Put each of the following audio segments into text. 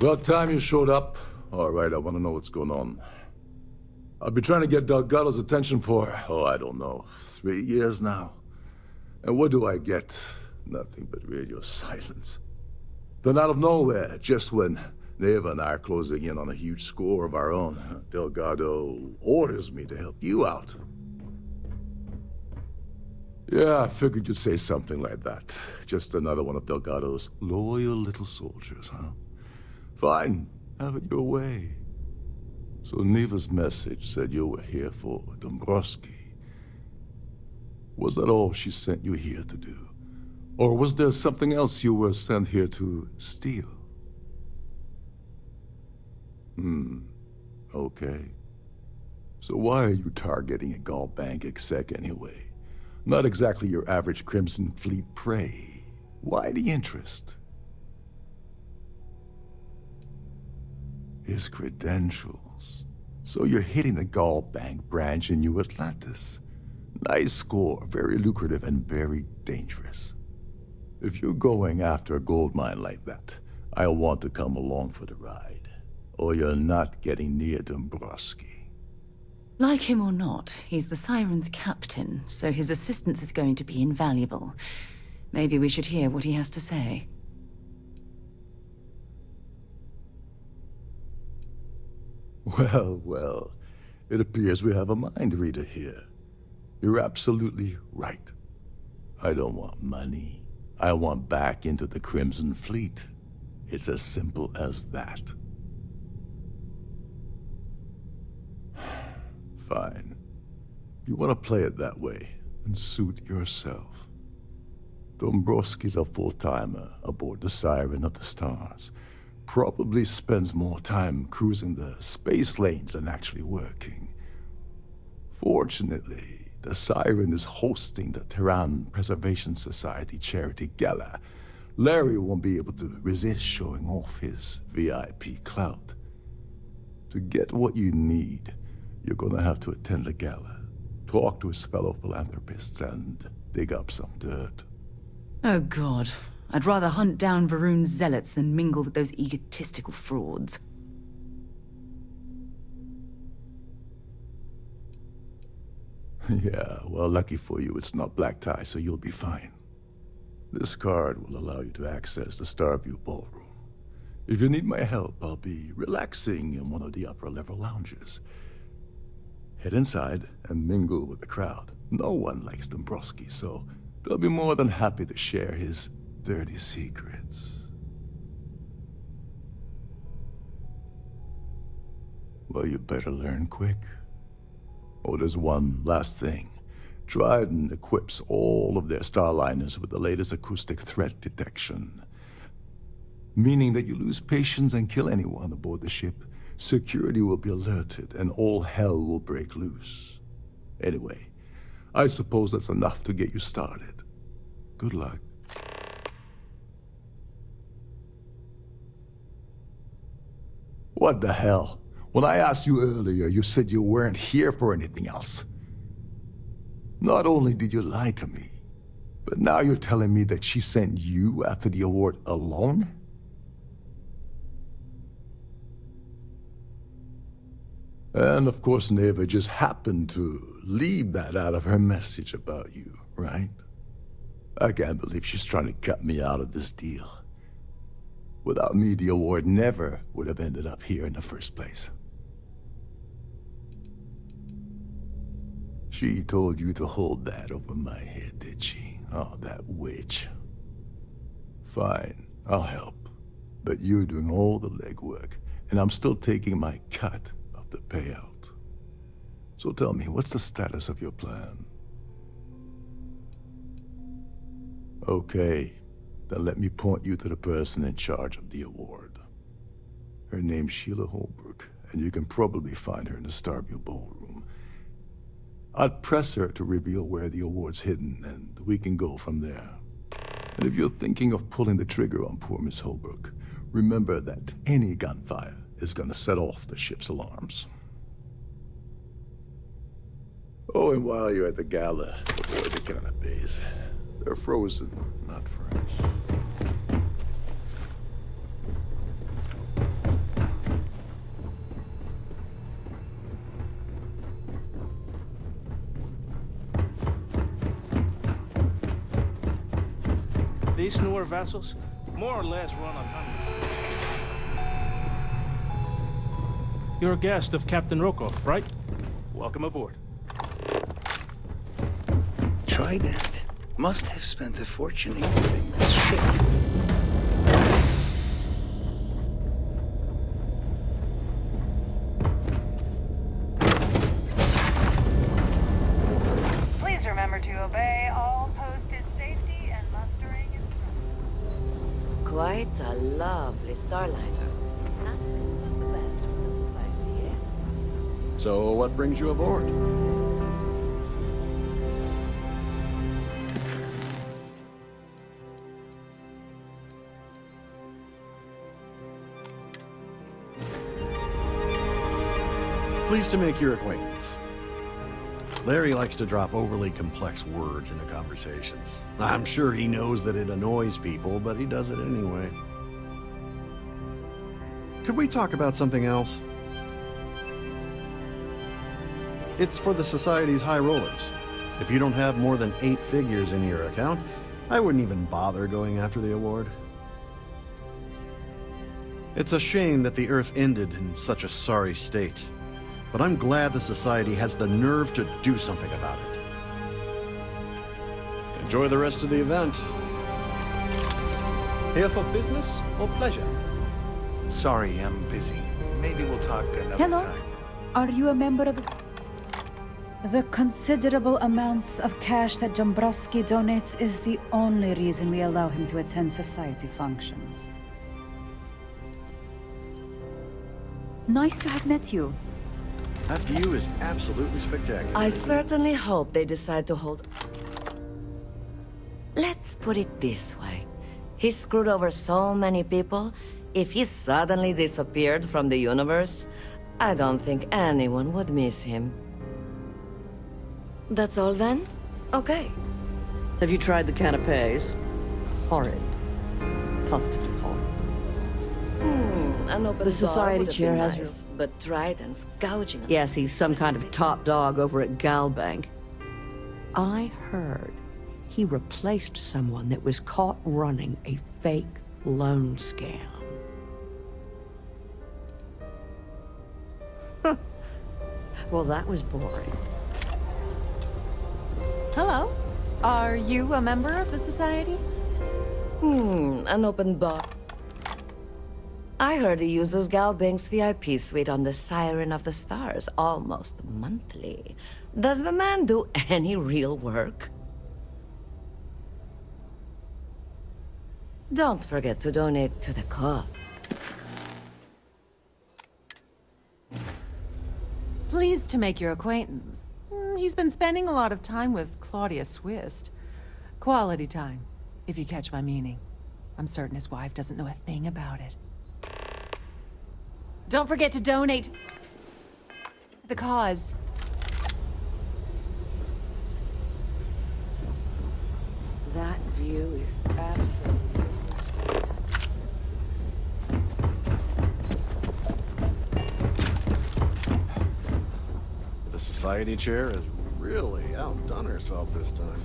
About time you showed up. All right, I want to know what's going on. I've been trying to get Delgado's attention for, I don't know, 3 years now. And what do I get? Nothing but radio silence. Then out of nowhere, just when Neva and I are closing in on a huge score of our own, Delgado orders me to help you out. Yeah, I figured you'd say something like that. Just another one of Delgado's loyal little soldiers, huh? Fine, have it your way. So Neva's message said you were here for Dombrowski. Was that all she sent you here to do? Or was there something else you were sent here to steal? Okay. So why are you targeting a gala bank exec anyway? Not exactly your average Crimson Fleet prey. Why the interest? His credentials. So you're hitting the gala bank branch in New Atlantis. Nice score, very lucrative and very dangerous. If you're going after a gold mine like that, I'll want to come along for the ride. Or you're not getting near Dombrowski. Like him or not, he's the Siren's captain, so his assistance is going to be invaluable. Maybe we should hear what he has to say. Well, it appears we have a mind reader here. You're absolutely right. I don't want money. I want back into the Crimson Fleet. It's as simple as that. Fine. You want to play it that way, and suit yourself. Dombrowski's a full-timer aboard the Siren of the Stars. Probably spends more time cruising the space lanes than actually working. Fortunately, the Siren is hosting the Terran Preservation Society charity gala. Larry won't be able to resist showing off his VIP clout. To get what you need, you're gonna have to attend the gala, talk to his fellow philanthropists, and dig up some dirt. Oh God. I'd rather hunt down Varun's zealots than mingle with those egotistical frauds. Yeah, well, lucky for you, it's not black tie, so you'll be fine. This card will allow you to access the Starfield Ballroom. If you need my help, I'll be relaxing in one of the upper-level lounges. Head inside and mingle with the crowd. No one likes Dombrowski, so they'll be more than happy to share his dirty secrets. Well, you better learn quick. Oh, there's one last thing. Trident equips all of their starliners with the latest acoustic threat detection. Meaning that you lose patience and kill anyone aboard the ship, security will be alerted and all hell will break loose. Anyway, I suppose that's enough to get you started. Good luck. What the hell? When I asked you earlier, you said you weren't here for anything else. Not only did you lie to me, but now you're telling me that she sent you after the award alone? And of course Neva just happened to leave that out of her message about you, right? I can't believe she's trying to cut me out of this deal. Without me, the award never would have ended up here in the first place. She told you to hold that over my head, did she? Oh, that witch. Fine, I'll help. But you're doing all the legwork, and I'm still taking my cut of the payout. So tell me, what's the status of your plan? Okay. Then let me point you to the person in charge of the award. Her name's Sheila Holbrook, and you can probably find her in the Starfield Ballroom. I'd press her to reveal where the award's hidden, and we can go from there. And if you're thinking of pulling the trigger on poor Miss Holbrook, remember that any gunfire is gonna set off the ship's alarms. Oh, and while you're at the gala, avoid the canapes. They're frozen, not fresh. These newer vessels, more or less run autonomously. You're a guest of Captain Rocco, right? Welcome aboard. Trident must have spent a fortune equipping this ship. Please remember to obey all posted safety and mustering instructions. Quite a lovely starliner. Not the best for the society, eh? So what brings you aboard? Pleased to make your acquaintance. Larry likes to drop overly complex words into conversations. I'm sure he knows that it annoys people, but he does it anyway. Could we talk about something else? It's for the Society's high rollers. If you don't have more than 8 figures in your account, I wouldn't even bother going after the award. It's a shame that the Earth ended in such a sorry state. But I'm glad the Society has the nerve to do something about it. Enjoy the rest of the event. Here for business or pleasure? Sorry, I'm busy. Maybe we'll talk another Hello? time. Are you a member of the considerable amounts of cash that Dombrowski donates is the only reason we allow him to attend society functions. Nice to have met you. That view is absolutely spectacular. I certainly hope they decide to hold... Let's put it this way. He screwed over so many people. If he suddenly disappeared from the universe, I don't think anyone would miss him. That's all then? Okay. Have you tried the canapes? Horrid. Positively horrid. An open The society chair has your... But Trident's gouging us. Yes, he's some kind of top dog over at Galbank. I heard he replaced someone that was caught running a fake loan scam. Well, that was boring. Hello. Are you a member of the Society? An open bar. I heard he uses Galbank's VIP suite on the Siren of the Stars almost monthly. Does the man do any real work? Don't forget to donate to the cause. Pleased to make your acquaintance. He's been spending a lot of time with Claudia Swist. Quality time, if you catch my meaning. I'm certain his wife doesn't know a thing about it. Don't forget to donate to the cause. That view is absolutely... The Society chair has really outdone herself this time.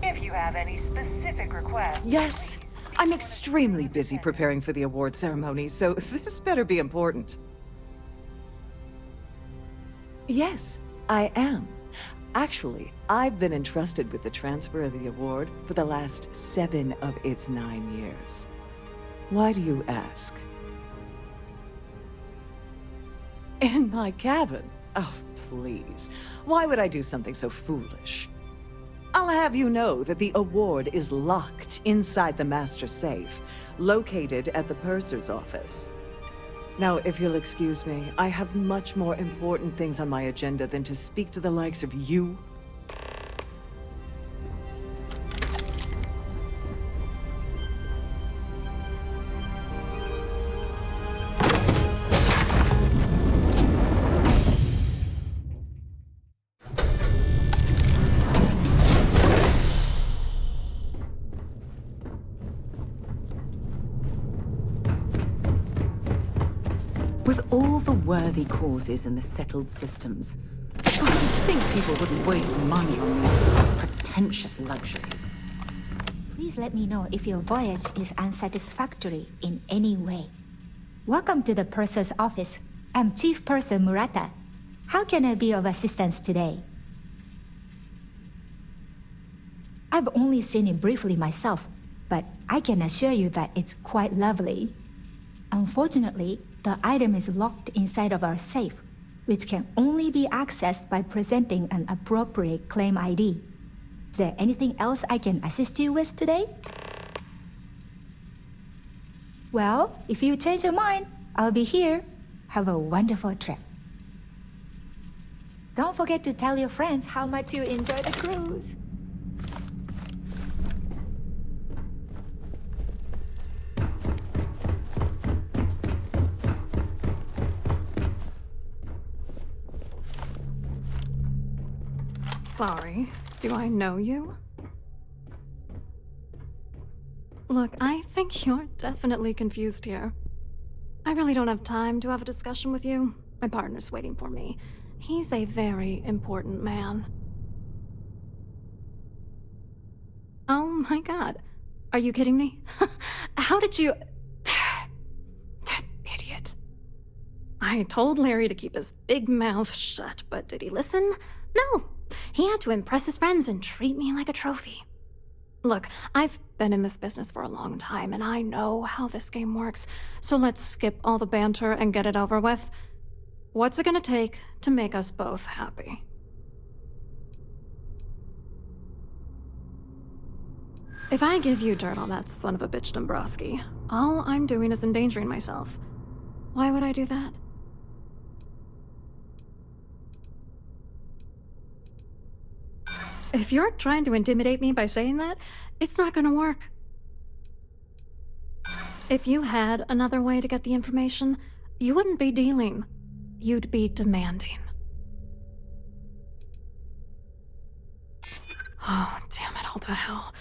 If you have any specific requests... Yes, I'm extremely busy preparing for the award ceremony, so this better be important. Yes, I am. Actually, I've been entrusted with the transfer of the award for the last 7 of its 9 years. Why do you ask? In my cabin? Oh, please. Why would I do something so foolish? I'll have you know that the award is locked inside the master safe, located at the purser's office. Now, if you'll excuse me, I have much more important things on my agenda than to speak to the likes of you. With all the worthy causes and the settled systems, you'd think people wouldn't waste money on these pretentious luxuries. Please let me know if your voyage is unsatisfactory in any way. Welcome to the Purser's office. I'm Chief Purser Murata. How can I be of assistance today? I've only seen it briefly myself, but I can assure you that it's quite lovely. Unfortunately, the item is locked inside of our safe, which can only be accessed by presenting an appropriate claim ID. Is there anything else I can assist you with today? Well, if you change your mind, I'll be here. Have a wonderful trip. Don't forget to tell your friends how much you enjoy the cruise. Sorry, do I know you? Look, I think you're definitely confused here. I really don't have time to have a discussion with you. My partner's waiting for me. He's a very important man. Oh my god. Are you kidding me? How did you... That idiot. I told Larry to keep his big mouth shut, but did he listen? No. He had to impress his friends and treat me like a trophy. Look, I've been in this business for a long time, and I know how this game works, so let's skip all the banter and get it over with. What's it gonna take to make us both happy? If I give you dirt on that son of a bitch Dombrowski, all I'm doing is endangering myself. Why would I do that? If you're trying to intimidate me by saying that, it's not gonna work. If you had another way to get the information, you wouldn't be dealing. You'd be demanding. Oh, damn it all to hell.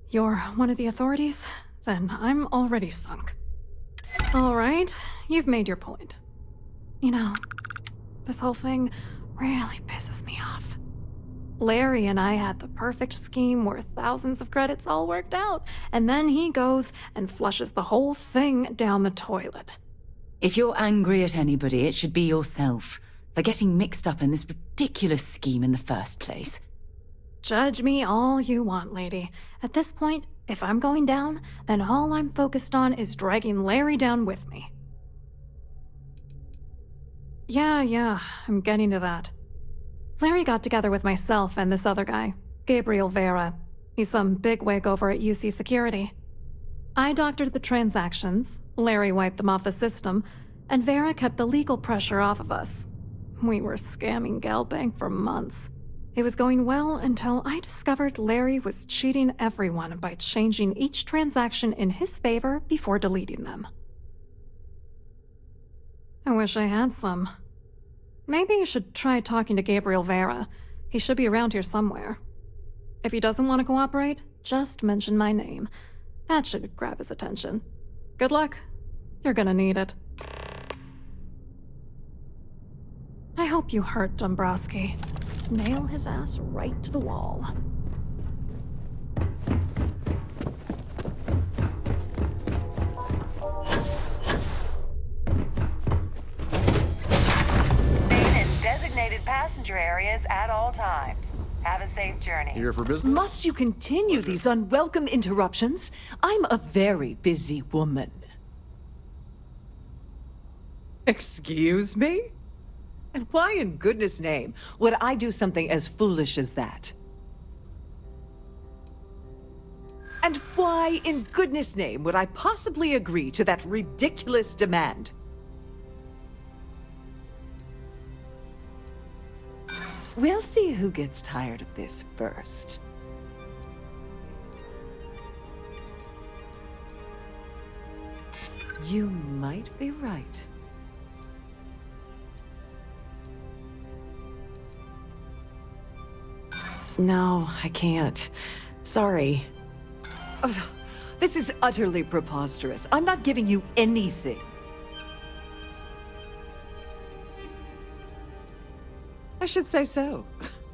You're one of the authorities? Then I'm already sunk. All right, you've made your point. You know, this whole thing really pisses me off. Larry and I had the perfect scheme worth thousands of credits all worked out, and then he goes and flushes the whole thing down the toilet. If you're angry at anybody, it should be yourself for getting mixed up in this ridiculous scheme in the first place. Judge me all you want, lady. At this point, if I'm going down, then all I'm focused on is dragging Larry down with me. Yeah, I'm getting to that. Larry got together with myself and this other guy, Gabriel Vera. He's some bigwig over at UC Security. I doctored the transactions, Larry wiped them off the system, and Vera kept the legal pressure off of us. We were scamming GalBank for months. It was going well until I discovered Larry was cheating everyone by changing each transaction in his favor before deleting them. I wish I had some. Maybe you should try talking to Gabriel Vera. He should be around here somewhere. If he doesn't want to cooperate, just mention my name. That should grab his attention. Good luck. You're gonna need it. I hope you hurt Dombrowski. Nail his ass right to the wall. Designated passenger areas at all times. Have a safe journey. Here for business? Must you continue these unwelcome interruptions? I'm a very busy woman. Excuse me? And why in goodness name would I do something as foolish as that? And why in goodness name would I possibly agree to that ridiculous demand? We'll see who gets tired of this first. You might be right. No, I can't. Sorry. Ugh, this is utterly preposterous. I'm not giving you anything. I should say so.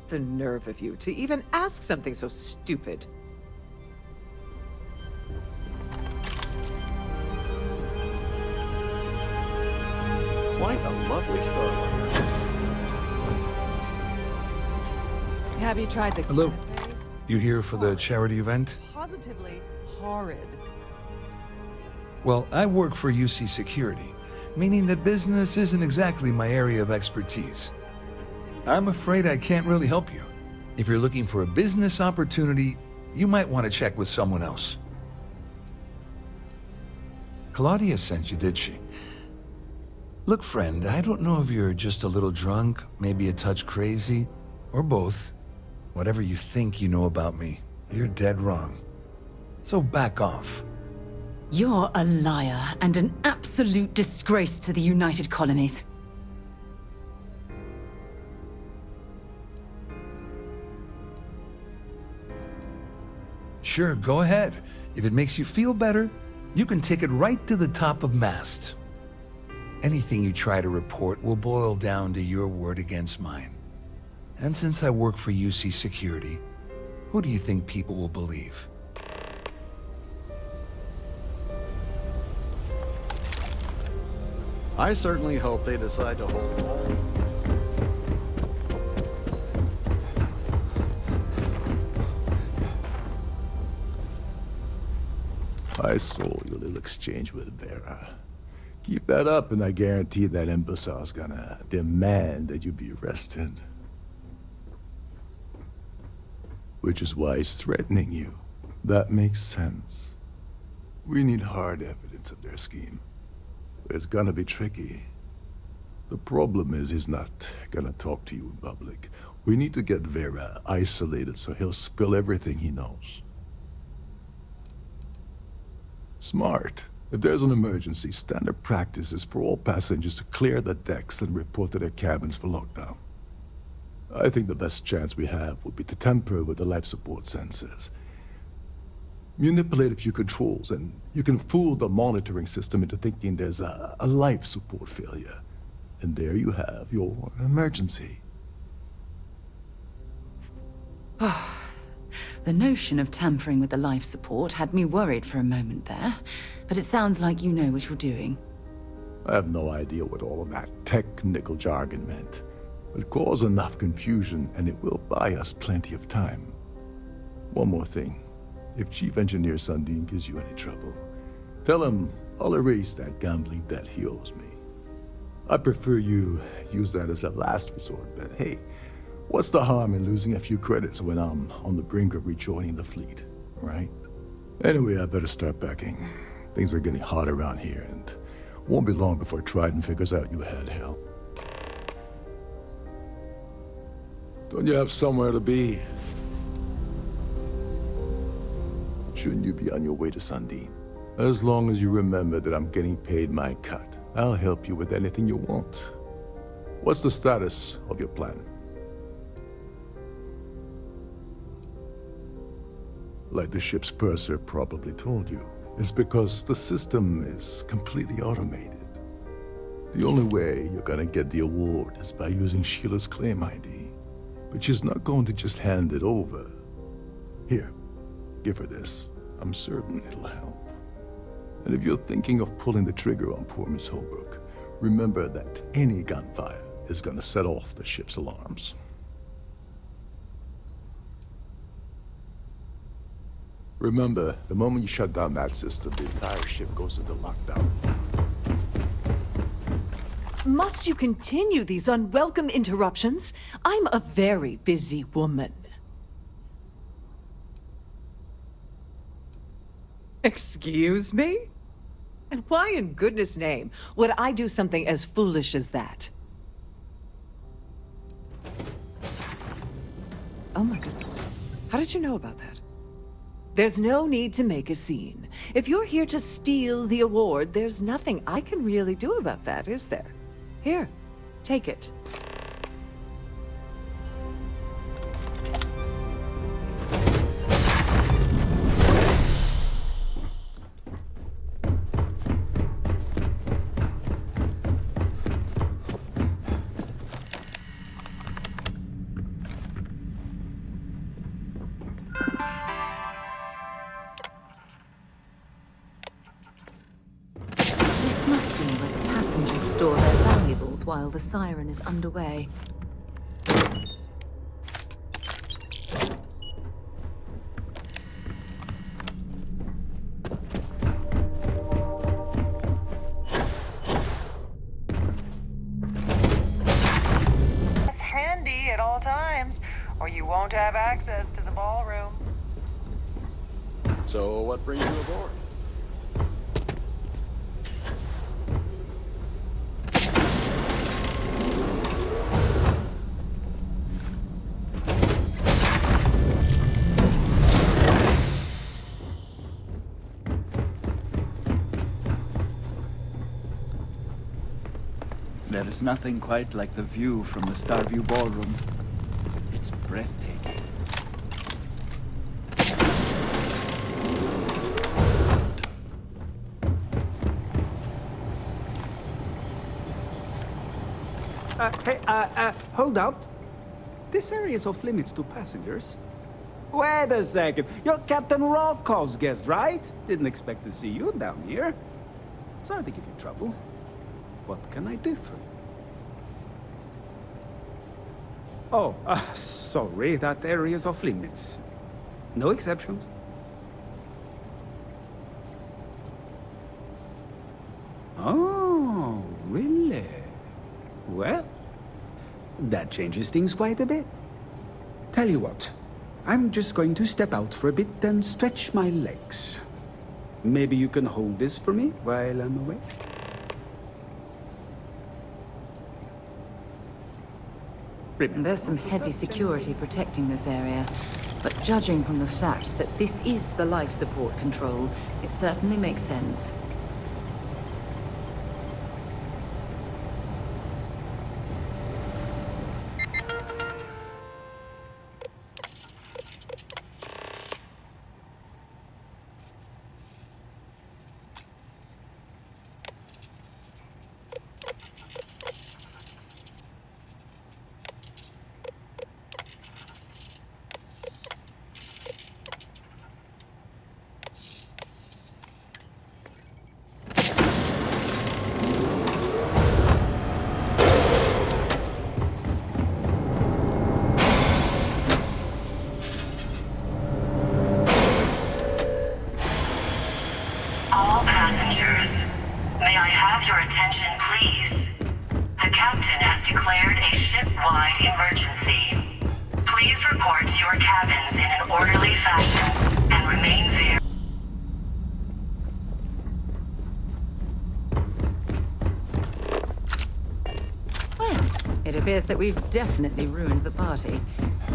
The nerve of you to even ask something so stupid. Quite a lovely starlight. Have you tried the Hello. canapes? You here for the charity event? Positively horrid. Well, I work for UC Security, meaning that business isn't exactly my area of expertise. I'm afraid I can't really help you. If you're looking for a business opportunity, you might want to check with someone else. Claudia sent you, did she? Look, friend, I don't know if you're just a little drunk, maybe a touch crazy, or both. Whatever you think you know about me, you're dead wrong. So back off. You're a liar and an absolute disgrace to the United Colonies. Sure, go ahead. If it makes you feel better, you can take it right to the top of mast. Anything you try to report will boil down to your word against mine. And since I work for UC Security, who do you think people will believe? I certainly hope they decide to hold all. I saw your little exchange with Vera. Keep that up and I guarantee that imbecile's gonna demand that you be arrested. Which is why he's threatening you. That makes sense. We need hard evidence of their scheme. But it's gonna be tricky. The problem is he's not gonna talk to you in public. We need to get Vera isolated so he'll spill everything he knows. Smart. If there's an emergency, standard practice is for all passengers to clear the decks and report to their cabins for lockdown. I think the best chance we have would be to tamper with the life support sensors. Manipulate a few controls, and you can fool the monitoring system into thinking there's a life support failure. And there you have your emergency. The notion of tampering with the life support had me worried for a moment there, but it sounds like you know what you're doing. I have no idea what all of that technical jargon meant. But cause enough confusion, and it will buy us plenty of time. One more thing. If Chief Engineer Sundin gives you any trouble, tell him I'll erase that gambling debt he owes me. I prefer you use that as a last resort, but hey, what's the harm in losing a few credits when I'm on the brink of rejoining the fleet, right? Anyway, I better start packing. Things are getting hot around here, and won't be long before Trident figures out you had help. Don't you have somewhere to be? Shouldn't you be on your way to Sundin? As long as you remember that I'm getting paid my cut, I'll help you with anything you want. What's the status of your plan? Like the ship's purser probably told you, it's because the system is completely automated. The only way you're gonna get the award is by using Sheila's claim ID. But she's not going to just hand it over. Here, give her this. I'm certain it'll help. And if you're thinking of pulling the trigger on poor Miss Holbrook, remember that any gunfire is gonna set off the ship's alarms. Remember, the moment you shut down that system, the entire ship goes into lockdown. Must you continue these unwelcome interruptions? I'm a very busy woman. Excuse me? And why in goodness name would I do something as foolish as that? Oh my goodness. How did you know about that? There's no need to make a scene. If you're here to steal the award, there's nothing I can really do about that, is there? Here, take it. This must be where the passengers store their valuables. while the siren is underway. It's handy at all times, or you won't have access to the ballroom. So, what brings you aboard? There is nothing quite like the view from the Starview Ballroom. It's breathtaking. Hey, hold up. This area is off limits to passengers. Wait a second. You're Captain Rocco's guest, right? Didn't expect to see you down here. Sorry to give you trouble. What can I do for you? Oh, sorry. That area is off limits. No exceptions. Oh, really? Well, that changes things quite a bit. Tell you what, I'm just going to step out for a bit and stretch my legs. Maybe you can hold this for me while I'm away? There's some heavy security protecting this area, but judging from the fact that this is the life support control, it certainly makes sense. All passengers, may I have your attention, please? The captain has declared a ship-wide emergency. Please report to your cabins in an orderly fashion and remain there. Well, it appears that we've definitely ruined the party.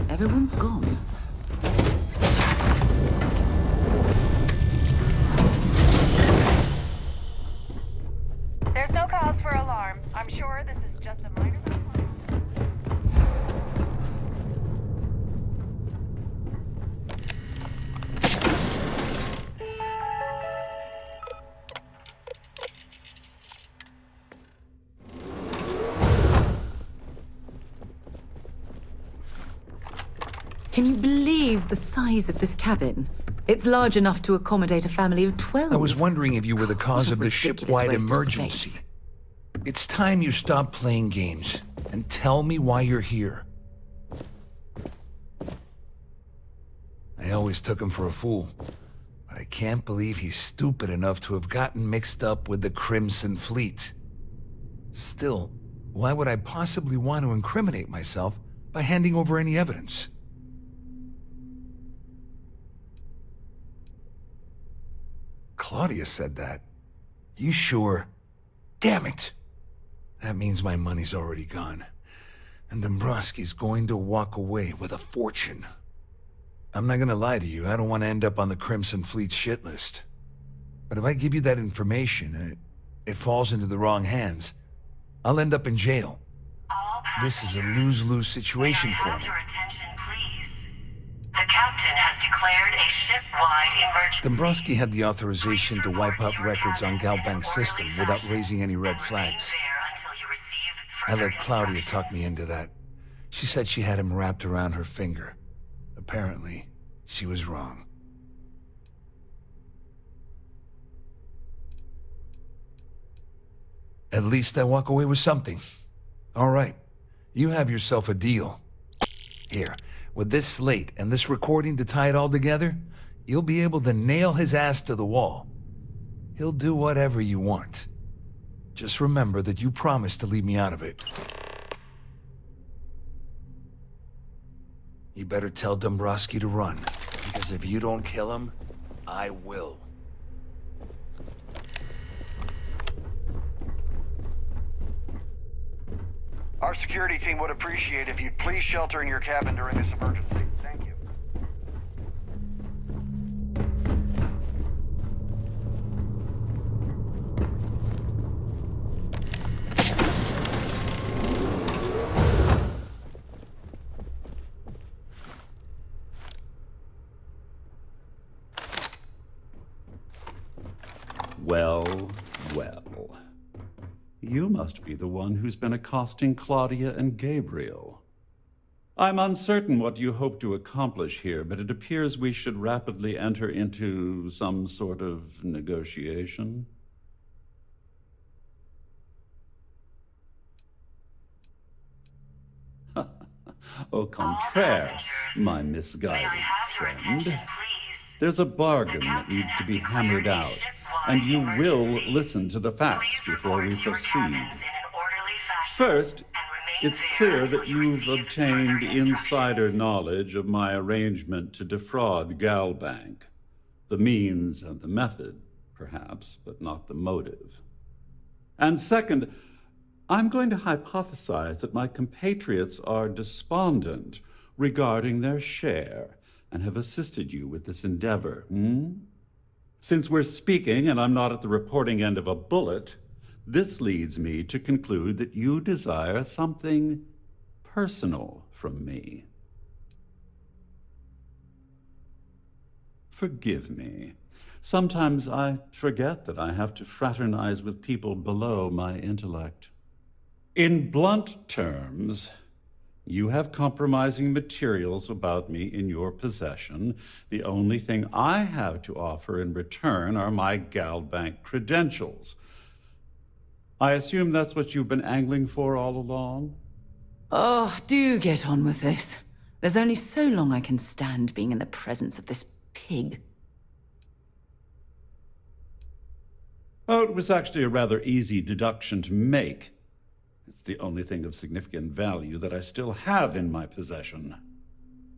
Everyone's gone. There's no cause for alarm. I'm sure this is just a minor malfunction. Can you believe the size of this cabin? It's large enough to accommodate a family of 12. I was wondering if you were the cause What a of the ridiculous ship-wide waste of emergency. space. It's time you stop playing games and tell me why you're here. I always took him for a fool, but I can't believe he's stupid enough to have gotten mixed up with the Crimson Fleet. Still, why would I possibly want to incriminate myself by handing over any evidence? Claudia said that. You sure? Damn it! That means my money's already gone. And Dombrowski's going to walk away with a fortune. I'm not gonna lie to you, I don't want to end up on the Crimson Fleet's shit list. But if I give you that information and it falls into the wrong hands, I'll end up in jail. This is a lose-lose situation for me. Your attention, please. The captain has declared a ship-wide emergency. Dombrowski had the authorization to wipe out records on Galbank's system without raising any red flags. I let Claudia talk me into that. She said she had him wrapped around her finger. Apparently, she was wrong. At least I walk away with something. All right, you have yourself a deal. Here, with this slate and this recording to tie it all together, you'll be able to nail his ass to the wall. He'll do whatever you want. Just remember that you promised to leave me out of it. You better tell Dombrowski to run, because if you don't kill him, I will. Our security team would appreciate if you'd please shelter in your cabin during this emergency. Thank you. Well, well. You must be the one who's been accosting Claudia and Gabriel. I'm uncertain what you hope to accomplish here, but it appears we should rapidly enter into some sort of negotiation. Au contraire, my misguided friend. There's a bargain that needs to be hammered out, and you will listen to the facts before we proceed. First, it's clear that you've obtained insider knowledge of my arrangement to defraud Galbank. The means and the method, perhaps, but not the motive. And second, I'm going to hypothesize that my compatriots are despondent regarding their share and have assisted you with this endeavor, Since we're speaking and I'm not at the reporting end of a bullet, this leads me to conclude that you desire something personal from me. Forgive me. Sometimes I forget that I have to fraternize with people below my intellect. In blunt terms, you have compromising materials about me in your possession. The only thing I have to offer in return are my Galbank credentials. I assume that's what you've been angling for all along? Oh, do get on with this. There's only so long I can stand being in the presence of this pig. Oh, it was actually a rather easy deduction to make. It's the only thing of significant value that I still have in my possession.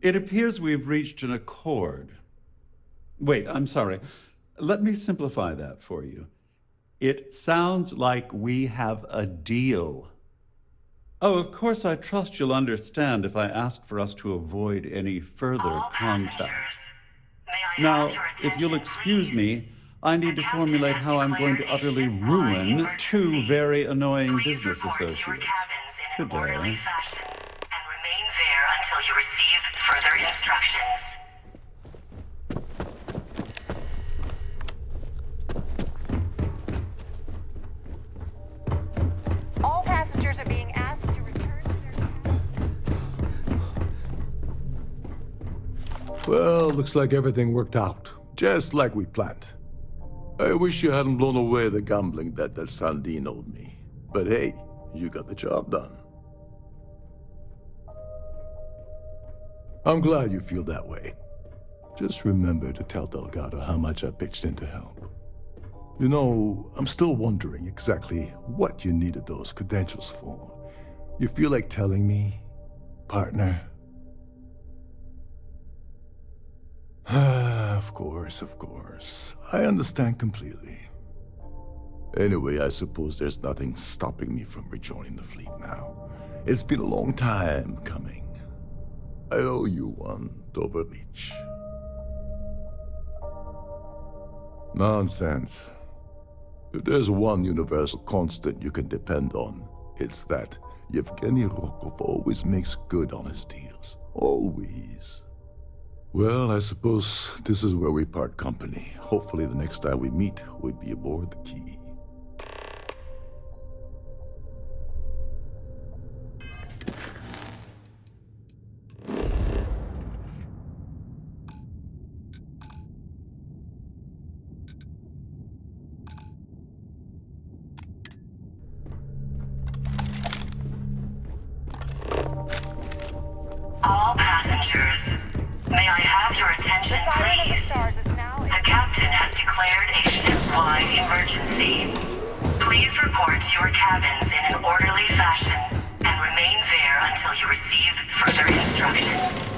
It appears we've reached an accord. Wait, I'm sorry. Let me simplify that for you. It sounds like we have a deal. Oh, of course, I trust you'll understand if I ask for us to avoid any further contact. Now, if you'll excuse me, I need to formulate how I'm going to utterly ruin two very annoying business associates. Good day. And remain there until you receive further instructions. All passengers are being asked to return to their... Well, looks like everything worked out, just like we planned. I wish you hadn't blown away the gambling debt that Sandine owed me. But hey, you got the job done. I'm glad you feel that way. Just remember to tell Delgado how much I pitched in to help. You know, I'm still wondering exactly what you needed those credentials for. You feel like telling me, partner? Of course. I understand completely. Anyway, I suppose there's nothing stopping me from rejoining the fleet now. It's been a long time coming. I owe you one, Overreach. Nonsense. If there's one universal constant you can depend on, it's that Yevgeny Rokov always makes good on his deals. Always. Well, I suppose this is where we part company. Hopefully the next time we meet, we'll be aboard the Key. passengers. May I have your attention, please? The captain has declared a ship-wide emergency. Please report to your cabins in an orderly fashion and remain there until you receive further instructions.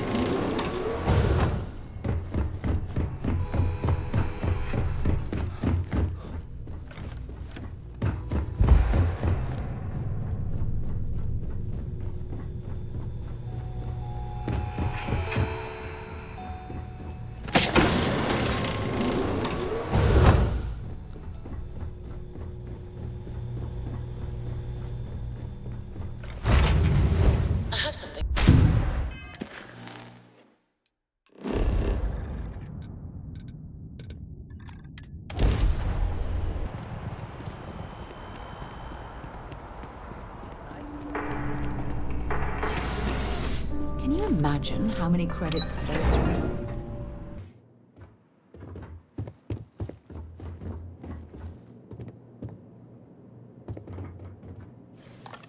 Can you imagine how many credits flow through?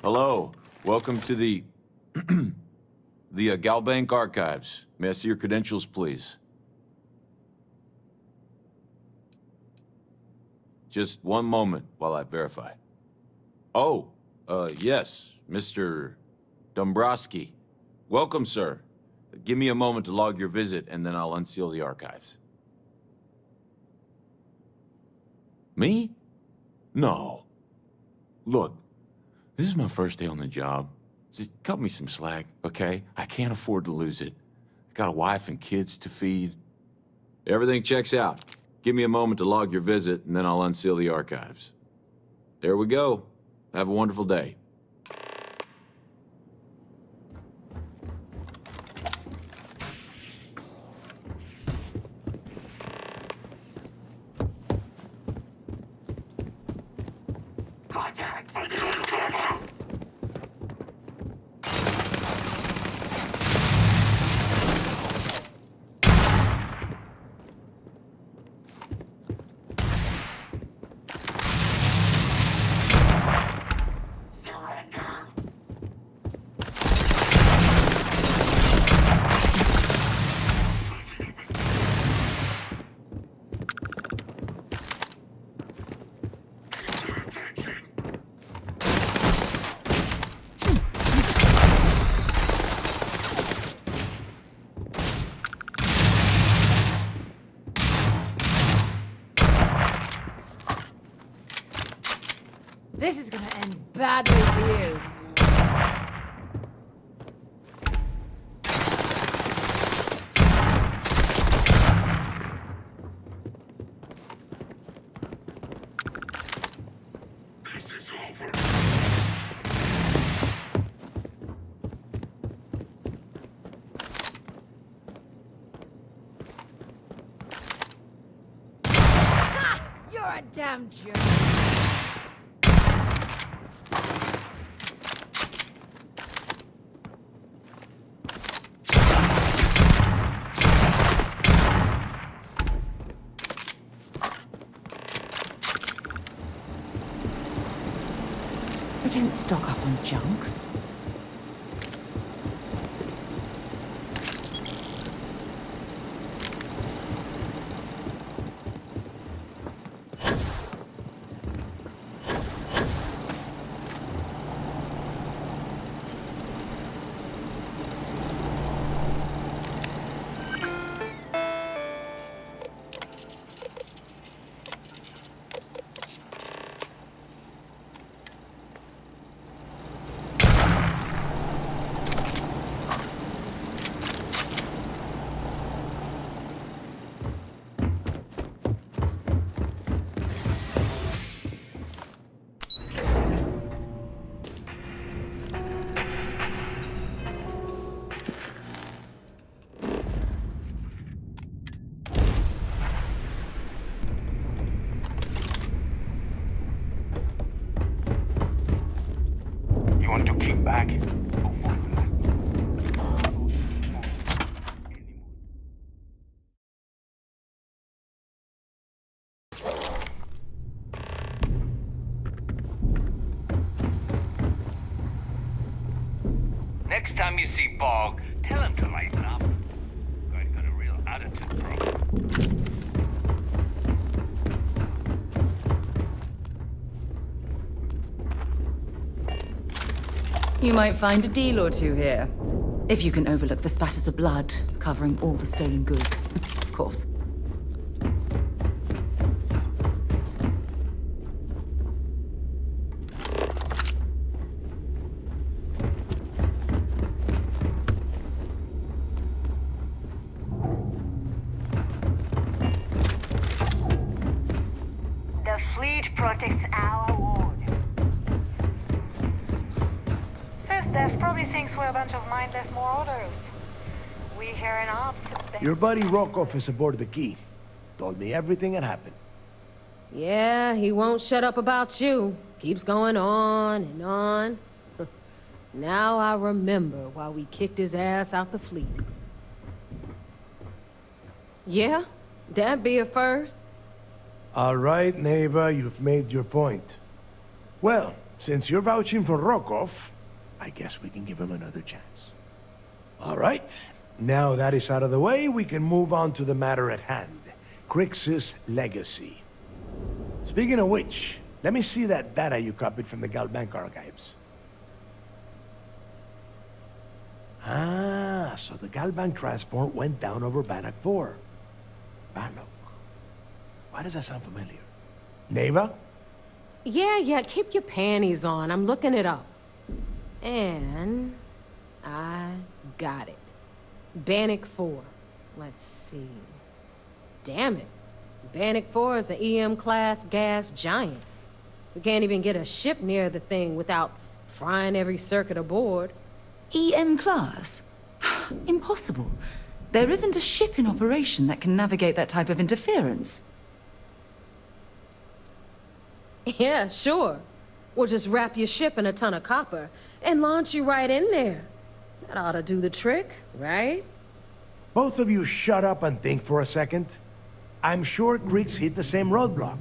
Hello. Welcome to the Galbank Archives. May I see your credentials, please? Just one moment while I verify. Oh, yes, Mr. Dombrowski. Welcome, sir. Give me a moment to log your visit, and then I'll unseal the archives. Me? No. Look, this is my first day on the job. Just cut me some slack, okay? I can't afford to lose it. I got a wife and kids to feed. Everything checks out. Give me a moment to log your visit, and then I'll unseal the archives. There we go. Have a wonderful day. This is gonna end badly for you. This is over. Ha! You're a damn jerk. I don't stock up on junk. You want to kick back? Next time you see Bog, tell him to lighten up. attitude, bro. You might find a deal or two here. If you can overlook the spatters of blood covering all the stolen goods, of course. The fleet protects our ward. Death probably thinks we're a bunch of mindless marauders. We here in ops... Your buddy Rokov is aboard the Key. Told me everything that happened. Yeah, he won't shut up about you. Keeps going on and on. Now I remember why we kicked his ass out the fleet. Yeah? That'd be a first. All right, neighbor, you've made your point. Well, since you're vouching for Rokov, I guess we can give him another chance. All right. Now that is out of the way, we can move on to the matter at hand. Crix's legacy. Speaking of which, let me see that data you copied from the Galbank archives. Ah, so the Galbank transport went down over Bannock 4. Bannock. Why does that sound familiar? Neva? Yeah, keep your panties on. I'm looking it up. And I got it. Bannock 4. Let's see. Damn it. Bannock 4 is an EM-class gas giant. We can't even get a ship near the thing without frying every circuit aboard. EM-class? Impossible. There isn't a ship in operation that can navigate that type of interference. Yeah, sure. We'll just wrap your ship in a ton of copper and launch you right in there. That ought to do the trick, right? Both of you shut up and think for a second. I'm sure Crix hit the same roadblock.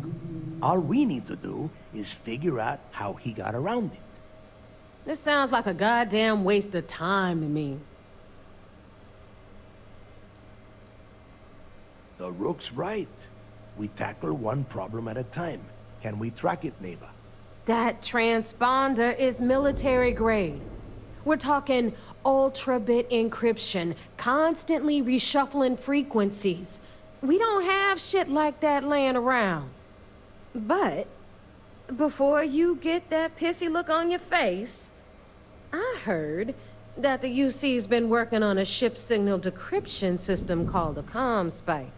All we need to do is figure out how he got around it. This sounds like a goddamn waste of time to me. The Rook's right. We tackle one problem at a time. Can we track it, neighbor? That transponder is military grade. We're talking ultra-bit encryption, constantly reshuffling frequencies. We don't have shit like that laying around. But before you get that pissy look on your face, I heard that the UC's been working on a ship signal decryption system called the ComSpike.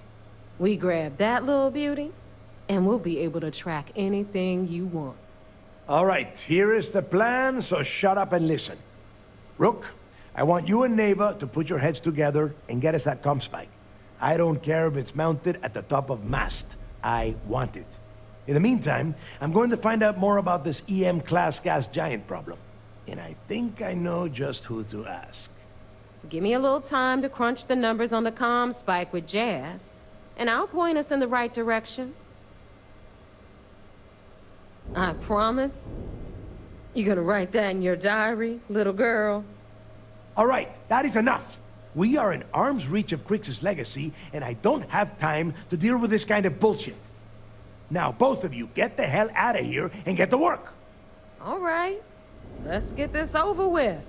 We grab that little beauty, and we'll be able to track anything you want. All right, here is the plan, so shut up and listen. Rook, I want you and Neva to put your heads together and get us that ComSpike. I don't care if it's mounted at the top of mast. I want it. In the meantime, I'm going to find out more about this EM-class gas giant problem. And I think I know just who to ask. Give me a little time to crunch the numbers on the ComSpike with Jazz, and I'll point us in the right direction. I promise. You gonna write that in your diary, little girl? All right, that is enough. We are in arm's reach of Crix's legacy, and I don't have time to deal with this kind of bullshit. Now, both of you, get the hell out of here and get to work. All right. Let's get this over with.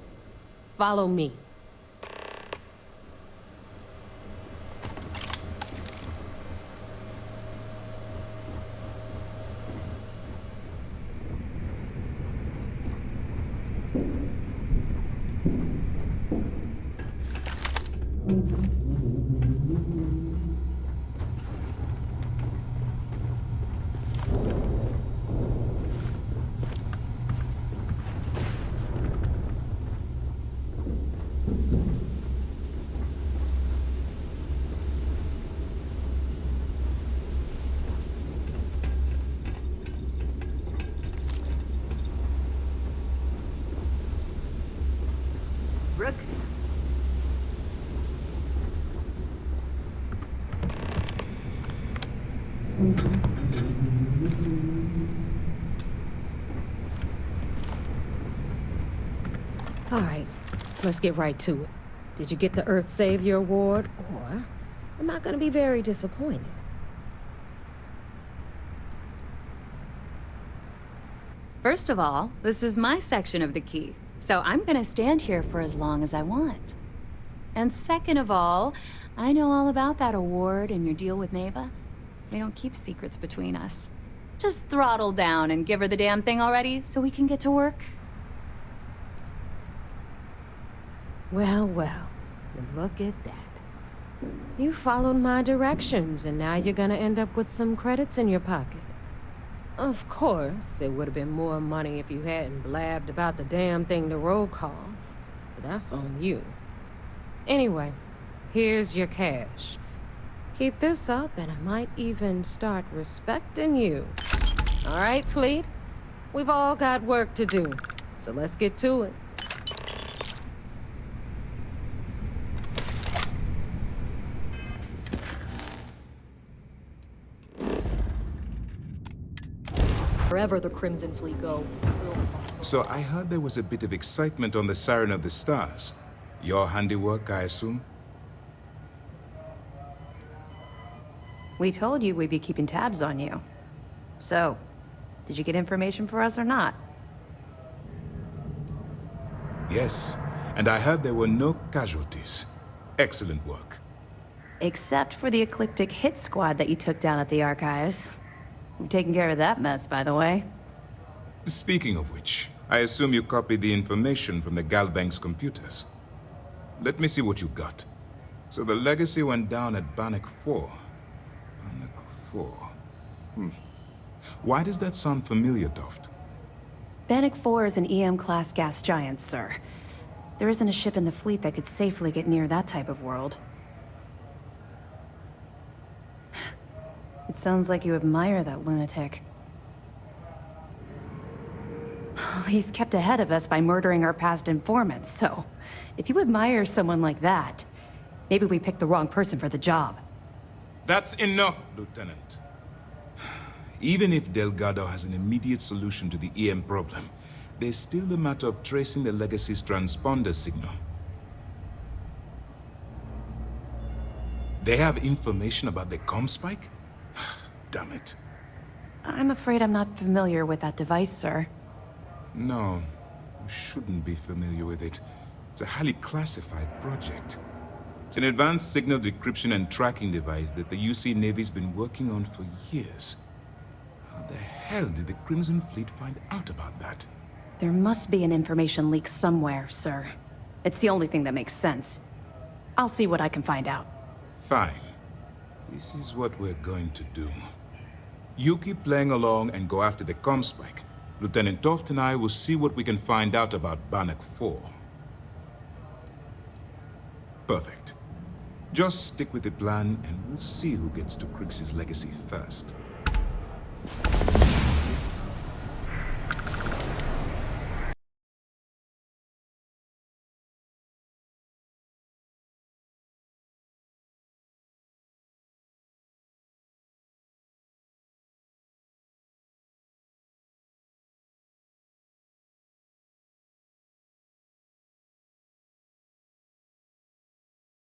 Follow me. Brooke? All right, let's get right to it. Did you get the Earth Savior Award? Or I'm not gonna be very disappointed. First of all, this is my section of the key, so I'm gonna stand here for as long as I want. And second of all, I know all about that award and your deal with Neva. We don't keep secrets between us. Just throttle down and give her the damn thing already so we can get to work. Well, well, look at that. You followed my directions, and now you're gonna end up with some credits in your pocket. Of course, it would have been more money if you hadn't blabbed about the damn thing to roll call, but that's on you. Anyway, here's your cash. Keep this up, and I might even start respecting you. All right, Fleet? We've all got work to do, so let's get to it. Wherever the Crimson Fleet go. So I heard there was a bit of excitement on the Siren of the Stars. Your handiwork, I assume? We told you we'd be keeping tabs on you. So, did you get information for us or not? Yes, and I heard there were no casualties. Excellent work. Except for the eclectic hit squad that you took down at the archives. We've taken care of that mess, by the way. Speaking of which, I assume you copied the information from the Galbank's computers. Let me see what you got. So the legacy went down at Bannock 4. Bannock 4. Why does that sound familiar, Toft? Bannock 4 is an EM-class gas giant, sir. There isn't a ship in the fleet that could safely get near that type of world. It sounds like you admire that lunatic. He's kept ahead of us by murdering our past informants, so if you admire someone like that, maybe we picked the wrong person for the job. That's enough, Lieutenant. Even if Delgado has an immediate solution to the EM problem, there's still the matter of tracing the Legacy's transponder signal. They have information about the comm spike? Damn it. I'm afraid I'm not familiar with that device, sir. No, you shouldn't be familiar with it. It's a highly classified project. It's an advanced signal decryption and tracking device that the UC Navy's been working on for years. How the hell did the Crimson Fleet find out about that? There must be an information leak somewhere, sir. It's the only thing that makes sense. I'll see what I can find out. Fine. This is what we're going to do. You keep playing along and go after the comm spike. Lieutenant Toft and I will see what we can find out about Bannock 4. Perfect. Just stick with the plan and we'll see who gets to Crix's legacy first.